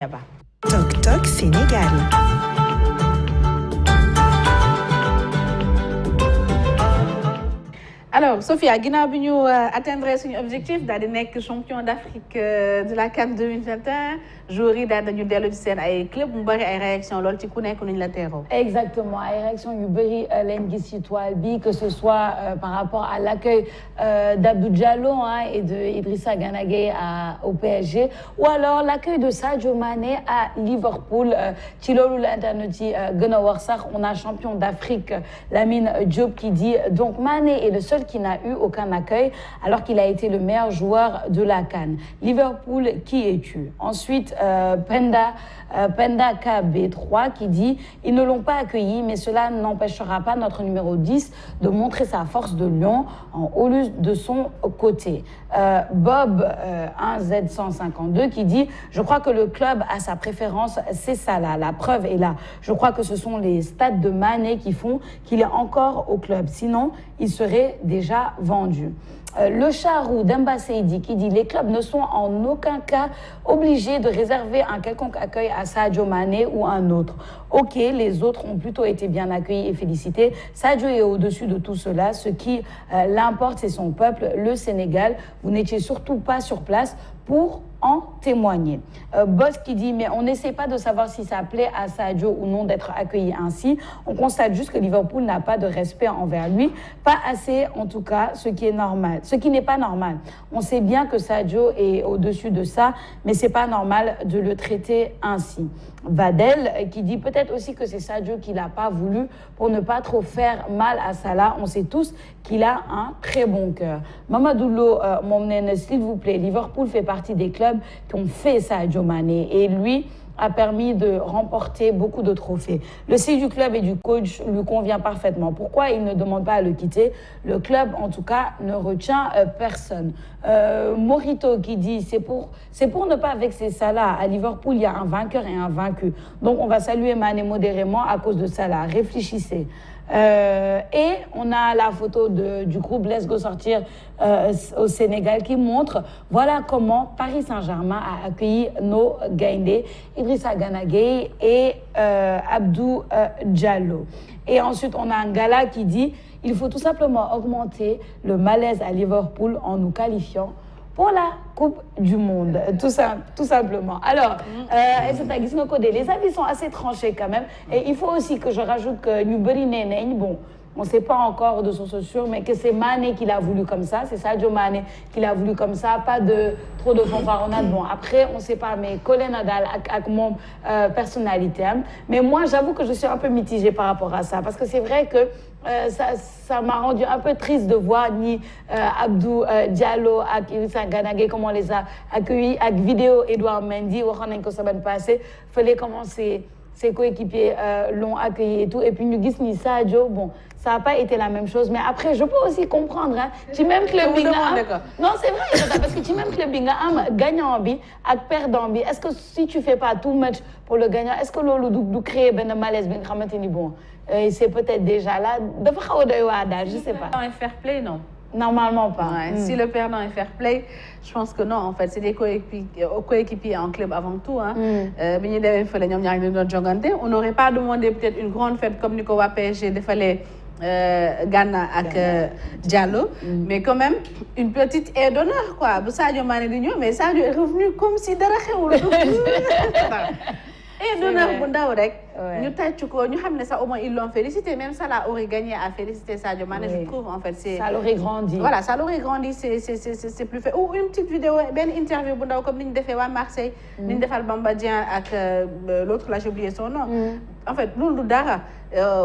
Toc Toc Sénégal. Alors, Sophia, ginnaaw bi ñu atteindre suñu objectif daal di nekk champion d'Afrique de la CAN 2021 joueurs yi daal dañu dellu ci seen ay club mu bëri ay réaction lool ci ku nekk nuñ la teeroo. Exactement, ay réaction yu bëri lañ gis ci toile bi, que ce soit par rapport à l'accueil d'Abdou Diallo et de Idrissa Gana Gueye au PSG, ou alors l'accueil de Sadio Mané à Liverpool. Ci loolu l'internet yi gën a wax sax, on a champion d'Afrique Lamine Diop qui dit donc Mané est le seul qui n'a eu aucun accueil alors qu'il a été le meilleur joueur de la CAN. Liverpool, qui es-tu? Ensuite, Penda KB3 qui dit ils ne l'ont pas accueilli, mais cela n'empêchera pas notre numéro 10 de montrer sa force de lion en haut de son côté. Bob 1Z152 qui dit je crois que le club a sa préférence, c'est ça là, la preuve est là. Je crois que ce sont les stats de Mané qui font qu'il est encore au club, sinon il serait déjà vendu. Le Charou Demba Seydi qui dit les clubs ne sont en aucun cas obligés de réserver un quelconque accueil à Sadio Mané ou un autre. Ok, les autres ont plutôt été bien accueillis et félicités. Sadio est au-dessus de tout cela. Ce qui l'importe, c'est son peuple, le Sénégal. Vous n'étiez surtout pas sur place pour en témoigner. Boss qui dit mais on n'essaie pas de savoir si ça plaît à Sadio ou non d'être accueilli ainsi. On constate juste que Liverpool n'a pas de respect envers lui, pas assez en tout cas, ce qui est normal, ce qui n'est pas normal. On sait bien que Sadio est au-dessus de ça, mais c'est pas normal de le traiter ainsi. Vadel qui dit peut-être aussi que c'est Sadio qui l'a pas voulu pour ne pas trop faire mal à Salah. On sait tous qu'il a un très bon cœur. Mamadoulo Momnen, s'il vous plaît, Liverpool fait partie des clubs qui ont fait Sadio Mané et lui a permis de remporter beaucoup de trophées. Le style du club et du coach lui convient parfaitement. Pourquoi il ne demande pas à le quitter? Le club, en tout cas, ne retient personne. Morito qui dit c'est pour ne pas vexer Salah. À Liverpool, il y a un vainqueur et un vaincu. Donc, on va saluer Mané modérément à cause de Salah. Réfléchissez. Et on a la photo du groupe Let's Go Sortir au Sénégal qui montre voilà comment Paris Saint-Germain a accueilli nos Gaindé, Idrissa Gana Gueye et Abdou Diallo. Et ensuite on a un gala qui dit il faut tout simplement augmenter le malaise à Liverpool en nous qualifiant pour la Coupe du Monde, tout simplement. Alors, les avis sont assez tranchés quand même. Et il faut aussi que je rajoute que Nuberi Neneng, bon, on ne sait pas encore de source sûre, mais que c'est Mané qui l'a voulu comme ça, c'est Sadio Mané qui l'a voulu comme ça, pas de trop de fanfaronnade. Bon, après, on ne sait pas, mais Colin Nadal a mon personnalité. Mais moi, j'avoue que je suis un peu mitigée par rapport à ça, parce que c'est vrai que ça m'a rendu un peu triste de voir ni Abdou Diallo et Idrissa Gana Gueye comment on les a accueillis avec vidéo Edouard Mendy waxoon nañ ko semaine passée fallait comment ses coéquipiers l'ont accueilli et tout et puis ñu gis ni Sadio bon ça n'a pas été la même chose mais après je peux aussi comprendre ci même club bi nga am non c'est vrai parce que ci même club bi nga am gagnant bi ak perdant bi est-ce que si tu fais pas tout match pour le gagnant est-ce que loolu du créer benn malaise bi nga xamante ni bon c'est peut-être déjà là dafa xaw a doy waar daal je sais pas. Fair play non. Normalement pas. Ouais, si le perdant est fair play, je pense que non en fait c'est des coéquipiers en club avant tout bi ñu demee fële ñoom ñaar ñu doon jongante on n'aurait pas demandé peut-être une grande fête comme ni ko waa PSG defalee Gana ak Diallo mais quand même une petite aide d'honneur quoi bu Sadio Mané di ñëw mais Sadio est revenu comme si dara xewul et d'honneur bu ndaw rek ñu tàcc ko ñu xam ne ça au moins ils l'ont félicité même Salah aurait gagné à féliciter Sadio Mané je trouve en fait c'est ça l'aurait grandi voilà ça l'aurait grandi c'est plus fait ou une petite vidéo benn interview bu ndaw comme ni ñu defee waa Marseille ni ñu defal Bamba Dieng ak l'autre là j'ai oublié son nom en fait loolu du dara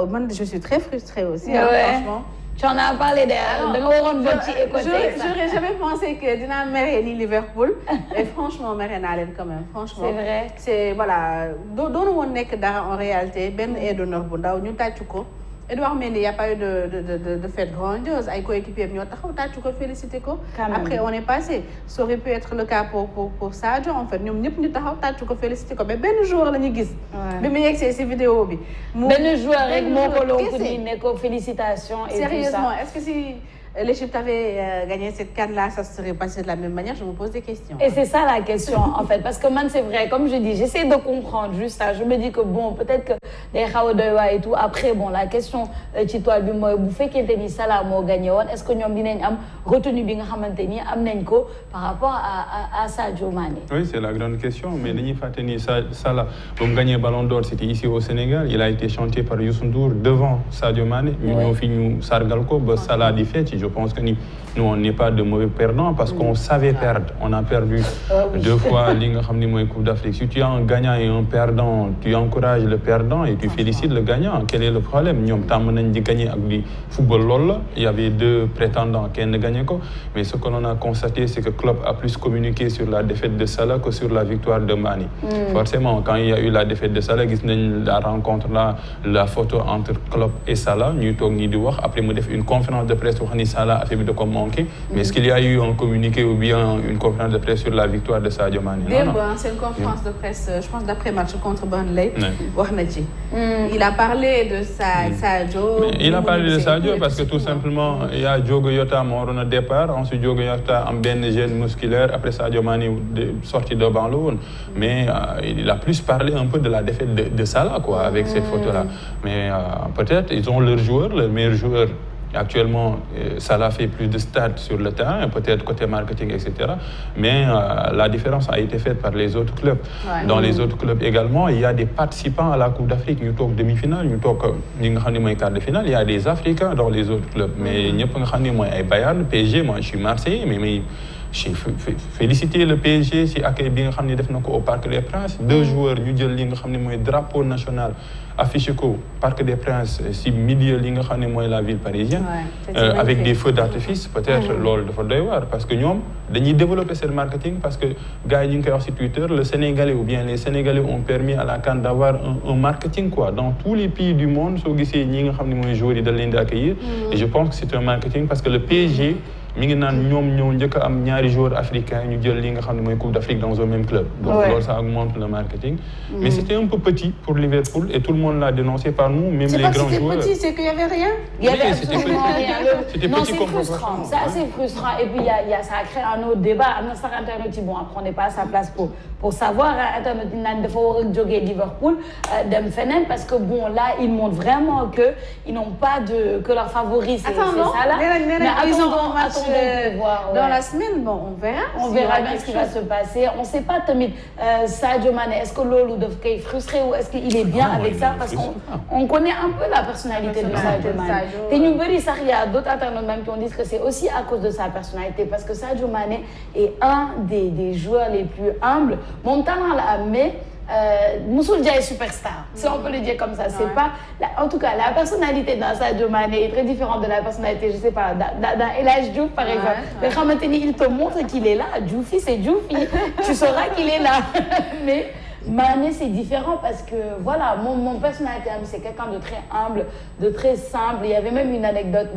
man je suis très frustrée aussi franchement. Tu en as parlé j'aurais jamais pensé que dinaa mere ni Liverpool et franchement mere naa leen quand même franchement c'est vrai c'est voilà doonu woon nekk dara en réalité benn aide d'honneur bu ndaw ñu tàcc ko Edouard Mendy il n'y a pas eu de fête grandiose ay coéquipiers ñoo taxaw tàcc ko félicité ko après on est passé ça aurait pu être le cas pour Sadio en fait ñoom ñëpp ñu taxaw tàcc ko félicité ko mais benn joueur la ñu gis bi mu yegsee ci vidéo bi benn joueur rek moo ko lonku ni ne ko félicitations et sérieusement est-ce que si l'Égypte avait gagné cette CAN-là, ça se serait passé de la même manière? Je me pose des questions. Et c'est ça la question en fait, parce que man c'est vrai, comme je dis, j'essaie de comprendre juste ça. Je me dis que bon, peut-être que des Khaoudoua et tout. Après bon, la question ci toile bi mooy bu fekkente ni Salah moo gagné woon, est-ce que ñoom dinañ am retenu bi nga xamante ni am nañ ko par rapport à Sadio Mané? Oui, c'est la grande question. Mais dañuy fàtte ni Salah ba mu gagné Ballon d'Or, c'était ici au Sénégal. Il a été chanté par Youssou Ndour devant Sadio Mané. ñu ñëw fi ñu sargal ko ba Salah di fecc. Je pense que nous on n'est pas de mauvais perdants parce qu'on savait perdre. On a perdu 2 fois li nga xam ni mooy Coupe d'Afrique. Si tu as un gagnant et un perdant, tu encourages le perdant et tu félicites le gagnant. Quel est le problème? ñoom tàmm nañ di gagner ak di football lool la. Il y avait 2 prétendants kenn gagné ko. Mais ce que l'on a constaté, c'est que Klopp a plus communiqué sur la défaite de Salah que sur la victoire de Mané. Forcément, quand il y a eu la défaite de Salah, gis nañ la rencontre là, la photo entre Klopp et Salah, ñuy toog ñi di wax. Après mu def une conférence de presse wax ni Salah a fait de ko manqué. Mais est-ce qu'il y a eu un communiqué ou bien une conférence de presse sur la victoire de Sadio Mané? Non, c'est une conférence de presse, je pense d'après match contre Burnley. Il a parlé de Sadio. Il a parlé de Sadio parce que tout simplement, il y a Diogo Jota moo waroon a départ, ensuite Diogo Jota am benn gêne musculaire, après Sadio Mané sorti de banc la woon. Mais il a plus parlé un peu de la défaite de Salah quoi, avec cette photo-là. Mais peut-être ils ont leurs joueurs, leurs meilleurs joueurs. Actuellement, Salah fait plus de stats sur le terrain, peut-être côté marketing, etc. Mais la différence a été faite par les autres clubs. Ouais. Dans les autres clubs également, il y a des participants à la Coupe d'Afrique. Nous sommes demi-finale, nous sommes quart de finale. Il y a des Africains dans les autres clubs. Mais nous sommes Bayern, PSG, moi je suis Marseillais, mais j'ai félicité le PSG si accueil bi nga xam ne def na ko au Parc des Princes. 2 joueurs ñu jël li nga xam ne mooy drapeau national affiché ko Parc des Princes si milieu li nga xam ne mooy la ville parisienne. Avec des feux d'artifice peut-être loolu dafa doy waar parce que ñoom dañuy développer seen marketing parce que gars yi ñu ngi koy wax si Twitter le Sénégalais ou bien les Sénégalais ont permis à la CAN d'avoir un marketing quoi dans tous les pays du monde soo gisee ñi nga xam ne mooy joueurs yi dañ leen di accueillir. Et je pense que c'est un marketing parce que le PSG mi ngi naan ñoom ñoo njëkk a am ñaari joueurs africains ñu jël li nga xam ne mooy Coupe d'Afrique dans un même club. Donc loolu ça augmente le marketing. Mais c'était un peu petit pour Liverpool et tout le monde l'a dénoncé par nous, même les grands joueurs. C'est pas que c'était petit, c'est qu'il y avait rien. Il y avait absolument rien. Non, c'est frustrant. C'est assez frustrant. Et puis ça a créé un autre débat. Am na sax internet yi bon après on n'est pas à sa place pour savoir internet yi naan dafa war a jógee Liverpool dem feneen parce que bon là ils montrent vraiment que ils n'ont pas que leur favori c'est Salah. Mais ils ont dans la semaine, bon, on verra bien ce qui va se passer. On ne sait pas, Tamit, Sadio Mané, est-ce que Lolo doit être frustré ou est-ce qu'il est bien avec ça? Parce qu'on connaît un peu la personnalité de Sadio Mané. Et nous, il y a d'autres internautes même qui ont dit que c'est aussi à cause de sa personnalité. Parce que Sadio Mané est un des joueurs les plus humbles. Mon talent là, mais Moussoul Dia est superstar, si on peut le dire comme ça. C'est pas, en tout cas, la personnalité dans Sadio Mané est très différente de la personnalité, je sais pas, dans El Hadji Diouf par exemple. Mais quand il te montre qu'il est là, Dioufy c'est Dioufy, tu sauras qu'il est là. Mais Mané c'est différent parce que voilà, mon personnalité c'est quelqu'un de très humble, de très simple. Il y avait même une anecdote,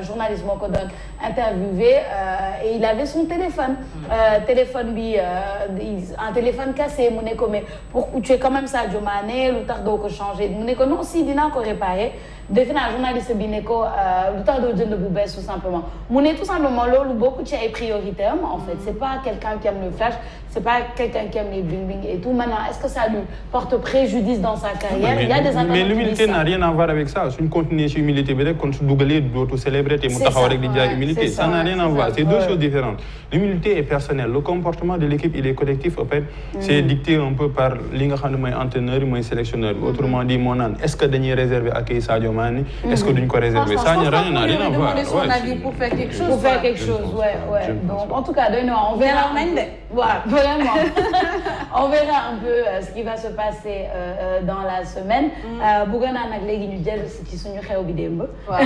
journaliste moo ko doon interviewé et il avait son téléphone, téléphone bi un téléphone cassé mu ne ko mais pour tu es quand même Sadio Mané lu tax doo ko changer mu ne ko non si dinaa ko réparer. defe naa journaliste bi ne ko lu tax doo jënd bu bees tout simplement mu ne tout simplement loolu bokk ci ay priorité am en fait c'est pas quelqu'un qui aime le flash, c'est pas quelqu'un qui aime les bling bling et tout. Maintenant est-ce que ça lui porte préjudice dans sa carrière? Il y a des internautes mais l'humilité n'a rien à voir avec ça. Suñ continuer ci humilité bi rek kon su dugalee dootu célébrer te mu taxaw rek di jaay humilité. Ça n'a rien à voir, c'est deux choses différentes. L'humilité est personnelle, le comportement de l'équipe il est collectif en fait. C'est dicté un peu par li nga xam ne mooy entraîneur mooy sélectionneur. Autrement dit moo naan est-ce que dañuy réserver accueil Sadio Mané? Est-ce que duñ ko réserver? Ça n'a rien à voir. Son avis pour faire quelque chose. Pour faire quelque chose, ouais. Donc en tout cas, on verra. Voilà, vraiment. On verra un peu ce qui va se passer dans la semaine. bëgg naa nag léegi ñu jël ci suñu xew bi démb. Waaw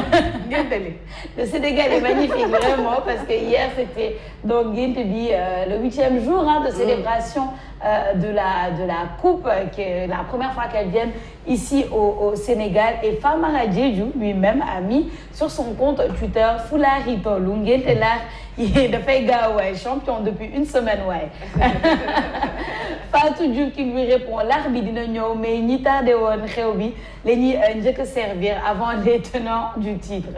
ngénte li. Le Sénégal est magnifique vraiment parce que hier c'était donc ngénte bi le 8e jour de célébration de la coupe, qui est la première fois qu'elle vient ici au Sénégal. Et Famara Diédhiou lui-même a mis sur son compte Twitter Fulari Tolu ngénte la dafay gaaw waay champion depuis une semaine waay. Fatou Diouf qui lui répond l'arbitre dina ñëw mais ñi tardé woon xew bi la ñuy njëkk a servir avant les tenants du titre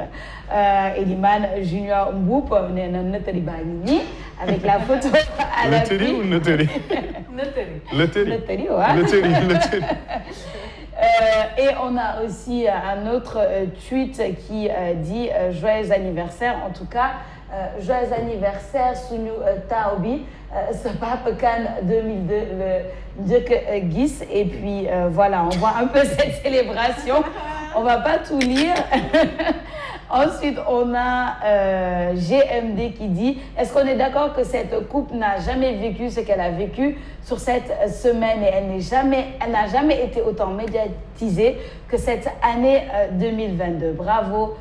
Elimane Junior Mboup nee na nëtëri baa ngi nii avec la photo à la nëtëri ou nëtëri nëtëri waaw nëtëri et on a aussi un autre tweet qui dit joyeux anniversaire en tout cas joyeux anniversaire suñu taaw bi sa Papa Kane 2002 le njëkk gis et puis voilà on voit un peu cette célébration on va pas tout lire ensuite on a GMD qui dit est-ce qu'on est d'accord que cette coupe n'a jamais vécu ce qu'elle a vécu sur cette semaine et elle n'a jamais été autant médiatisée que cette année 2022 bravo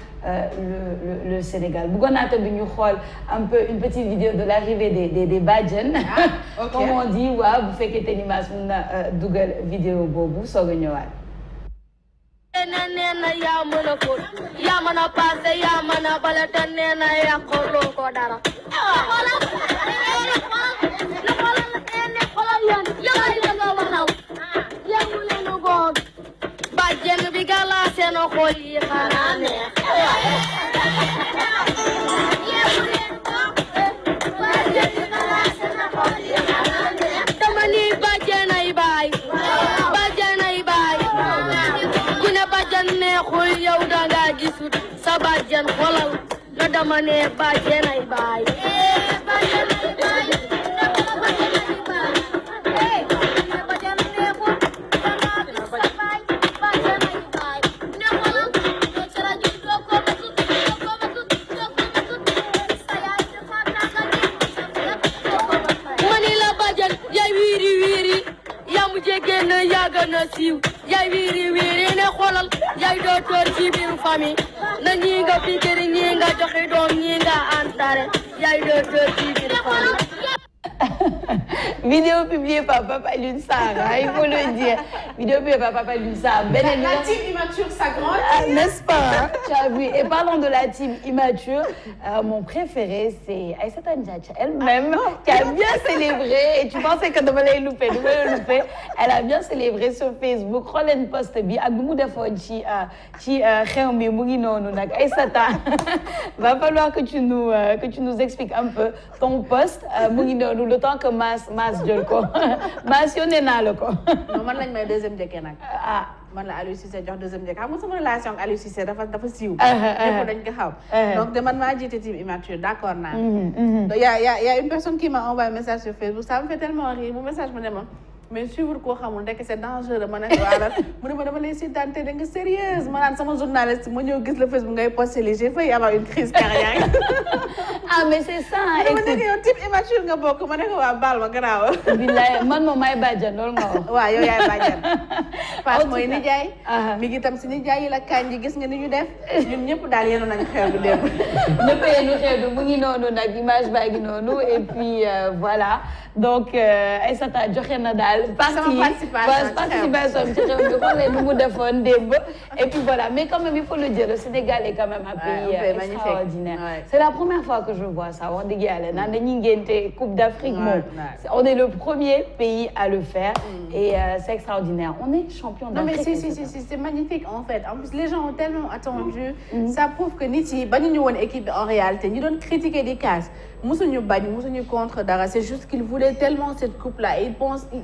le Sénégal bëggoon naa tamit ñu xool un peu une petite vidéo de l'arrivée des bajjen comme on dit waaw bu fekkee te Nimass mun na dugal vidéo boobu soog a ñëwaat nena yaa mën a fóot yaa mën a paase yaa mën a bale te nena yàqaloo ko dara bàjjen bi gala seen xol yi xanaa neex dama ni bàjjen ay baay ku ne bàjjen neexul yow danga gisut sa bàjjen xolal na dama ne bàjjen ay baay siiw yaay wiiri ne xoolal yaay docteur ci biir famille na ñii nga pikiri ñii nga joxe doom ñii nga antare yaay docteur ci biir famille vidéo publiée par Papa Alioune Sarr il faut le dire vidéo publiée par Papa Alioune Sarr beneen la team immature ça grandit n'est-ce pas tu as vu et parlant de la team immature mon préféré c'est Aïssata Ndiaye elle-même qui a bien célébré et tu pensais que dama lay louper elle a bien célébré sur Facebook xool leen post bi ak mu defoon ci xew mi mu ngi noonu nag Aïssata va falloir que tu nous expliques un peu ton post mu ngi noonu le temps que Mass jël ko Mass yónnee naa la ko. non man lañ may deuxième njëkkee nag. man la Aliou Cissé jox deuxième njëkk xam nga sama relation ak Aliou Cissé dafa siiw. ñëpp dañ ko xam. donc de man maa jiite team immature d'accord naa. donc y a une personne qui m'a envoyé un message sur Facebook ça me fait tellement rire mu message mu ne ma mais suivre koo xamul ndekk c'est dangereux ma ne waaral mu ne ma dama lay seetaan te da nga sérieuse ma naan sama journaliste ma ñëw gis la Facebook ngay posté li j'ai failli avoir une crise cardiaque. mais c'est ça. ma ne ko yow type immature nga bokk ma ne ko waa baal ma garaaw. billaay man moom may bàjjan loolu nga wax. waaw yow yaay bàjjan. Paas mooy nijaay. mi ngi tam si nijaay yi la kanji gis nga ni ñu def ñun ñëpp daal yéen nañu xew bi démb. ñëpp yéen xew bi mu ngi noonu nag image baa ngi noonu et puis voilà donc Aïssata joxe na daal. participation ci xew bi xoolee nu mu defoon démb et puis voilà mais quand même il faut le dire le Sénégal est quand même un pays extraordinaire c'est la première fois que je vois ça wax dëgg yàlla naan dañuy ngénte Coupe d'Afrique moom on est le premier pays à le faire et c'est extraordinaire on est champion d'Afrique. non mais si c'est magnifique en fait en plus les gens ont tellement attendu ça prouve que nit yi ba ñu ñu woon équipe en réalité ñi doon critiquer di casse musuñu bañ musuñu contre dara c'est juste qu'ils voulaient tellement cette coupe là et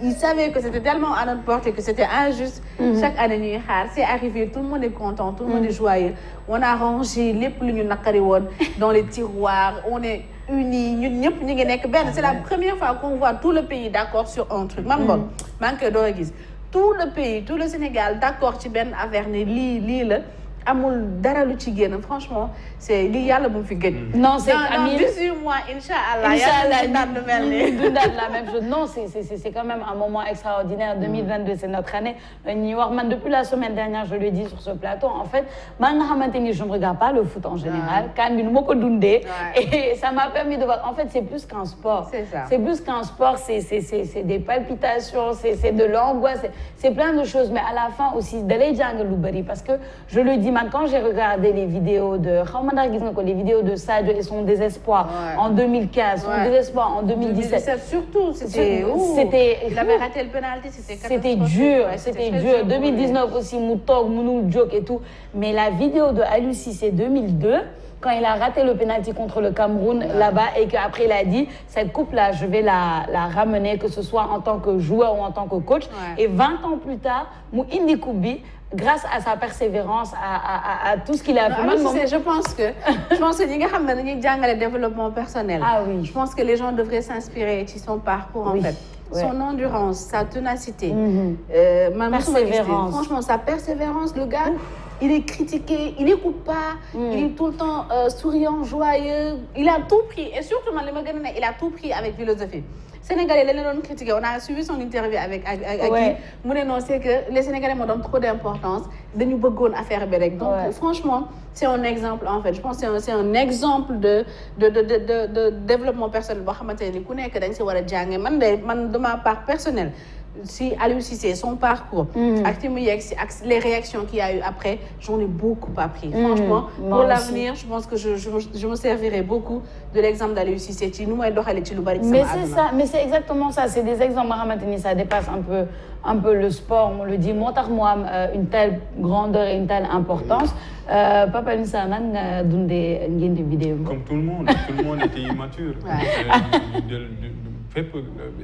ils savaient que c'était tellement à notre portée que c'était injuste. chaque année ñuy xaar c'est arrivé tout le monde est content tout le monde est joyeux on a rangé lépp lu ñu naqari woon dans les tiroirs on est unis ñun ñëpp ñu ngi nekk benn c'est la première fois qu'on voit tout le pays d'accord sur un truc man bon maa ngi koy door a gis tout le pays tout le Sénégal d'accord ci benn affaire ne lii la amul dara lu ci génn franchement c'est lii yàlla bu mu fi gëj. non c'est amiin 18 mois inchallah yàlla dundaat la même chose non c'est quand même un moment extraordinaire 2022 c'est notre année ñuy wax man depuis la semaine dernière je le dis sur ce plateau en fait man nga xamante ni je ne regarde pas le foot en général kan bi nu ma ko dundee et ça m'a permis de voir en fait c'est plus qu'un sport c'est plus qu'un sport c'est des palpitations c'est de l'angoisse c'est plein de choses mais à la fin aussi da lay jàng lu bari parce que je le dis man quand j'ai regardé les vidéos de les vidéos de Sadio et son désespoir en 2015, son désespoir en 2017. Surtout, c'était il avait raté le penalty, c'était dur, c'était dur. 2019 aussi, Moutok, Mounou, Djok et tout. Mais la vidéo de Aliou Cissé 2002, quand il a raté le penalty contre le Cameroun là-bas et qu'après il a dit cette coupe-là, je vais la ramener, que ce soit en tant que joueur ou en tant que coach. Et 20 ans plus tard, Mou Indi Koubi, grâce à sa persévérance, à tout ce qu'il a fait. Je pense que le développement personnel. Ah oui. Je pense que les gens devraient s'inspirer de son parcours en fait. Son endurance, sa ténacité, persévérance. Franchement, sa persévérance, le gars. Il est critiqué, il n'écoute pas, il est tout le temps souriant, joyeux. Il a tout pris, et surtout, il a tout pris avec philosophie. Sénégalais, les gens critiqués, on a suivi son interview avec qui non, c'est que les Sénégalais me donnent trop d'importance, de nous bëggoon affaire berek. Donc franchement, c'est un exemple en fait. Je pense que c'est un exemple de développement personnel. De ma part personnelle, si Aliou Cissé, son parcours, les réactions qu'il y a eu après, j'en ai beaucoup appris. Franchement, pour l'avenir, je pense que je me servirai beaucoup de l'exemple d'Aliou Cissé. Mais c'est ça, mais c'est exactement ça. C'est des exemples, ça dépasse un peu le sport, on le dit. Moi, une telle grandeur et une telle importance. Papa Nissa, donne des vidéos. Comme tout le monde était immature.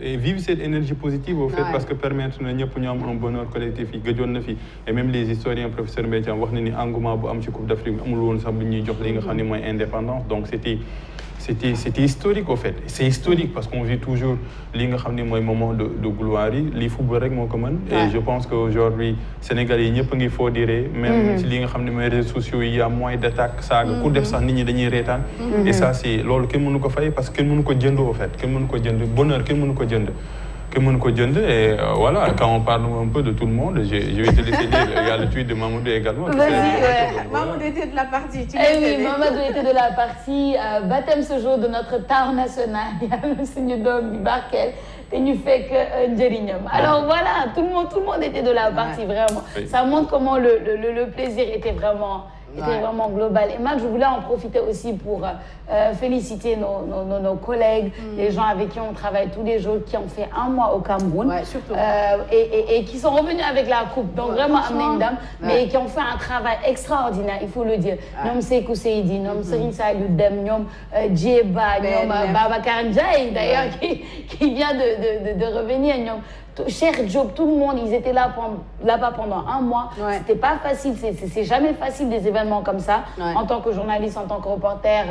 Et vivre cette énergie positive au fait parce que permettre na ñëpp ñu am un bonheur collectif yi gëjoon na fi et même les historiens professeur Mbaye Thiam wax na ni engouement bu am ci Coupe d'Afrique amul woon sax bu ñuy jox li nga xam ne mooy indépendance donc c'était historique au fait. C'est historique parce qu'on vit toujours li nga xam ne mooy moment de gloire yi li football rek moo ko mën et je pense qu'aujourd'hui Sénégalais yi ñëpp a ngi foo dire même ci li nga xam ne mooy réseaux sociaux yi y a moins d'attaques saaga ku def sax nit ñi dañuy reetaan et ça c'est loolu kenn mënu ko fay parce que kenn mënu ko jënd au fait kenn mënu ko jënd bonheur kenn mënu ko jënd et voilà, quand on parle un peu de tout le monde, je vais te laisser dire, il y a le tweet de Mamoudou également. Mamoudou était de la partie. Oui, Mamoudou était de la partie. Baptême ce jour de notre tare national, il y a le signe d'homme du Barkel, et nous fait que Ndjerignam. Alors voilà, tout le monde était de la partie, vraiment. Ça montre comment le plaisir était vraiment global. Et moi, je voulais en profiter aussi pour féliciter nos collègues, les gens avec qui on travaille tous les jours, qui ont fait un mois au Cameroun et qui sont revenus avec la coupe. Donc vraiment, mais qui ont fait un travail extraordinaire, il faut le dire. Nom Sekou Seydi, nom Serigne Saliou Dem, nom Djeba, nom Babacar Ndiaye, d'ailleurs, qui vient de revenir, nom Cher Job, tout le monde, ils étaient là-bas pendant un mois. C'était pas facile, c'est jamais facile des événements comme ça. En tant que journaliste, en tant que reporter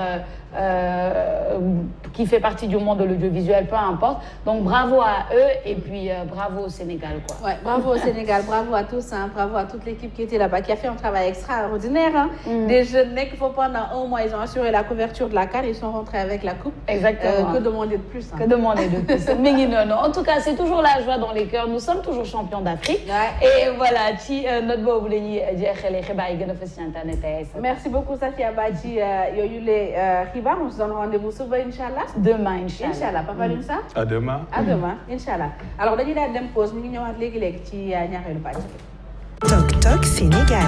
qui fait partie du monde de l'audiovisuel, peu importe. Donc bravo à eux et puis bravo au Sénégal. Quoi. Bravo au Sénégal, bravo à tous, bravo à toute l'équipe qui était là-bas, qui a fait un travail extraordinaire. Des jeunes mecs, il faut pendant un mois, ils ont assuré la couverture de la CAN, ils sont rentrés avec la coupe. Exactement. Que demander de plus Que demander de plus. Mais non. En tout cas, c'est toujours la joie dans les cœurs. Nous sommes toujours champions d'Afrique. Et voilà, notre beau merci beaucoup, Safia Badji. On se donne rendez-vous sur Inch'Allah. Demain, Inch'Allah. Inch'Allah, Papa Linsa. À demain. À demain, Inch'Allah. Alors, on a dit la pause, nous allons aller à Tok Tok Sénégal.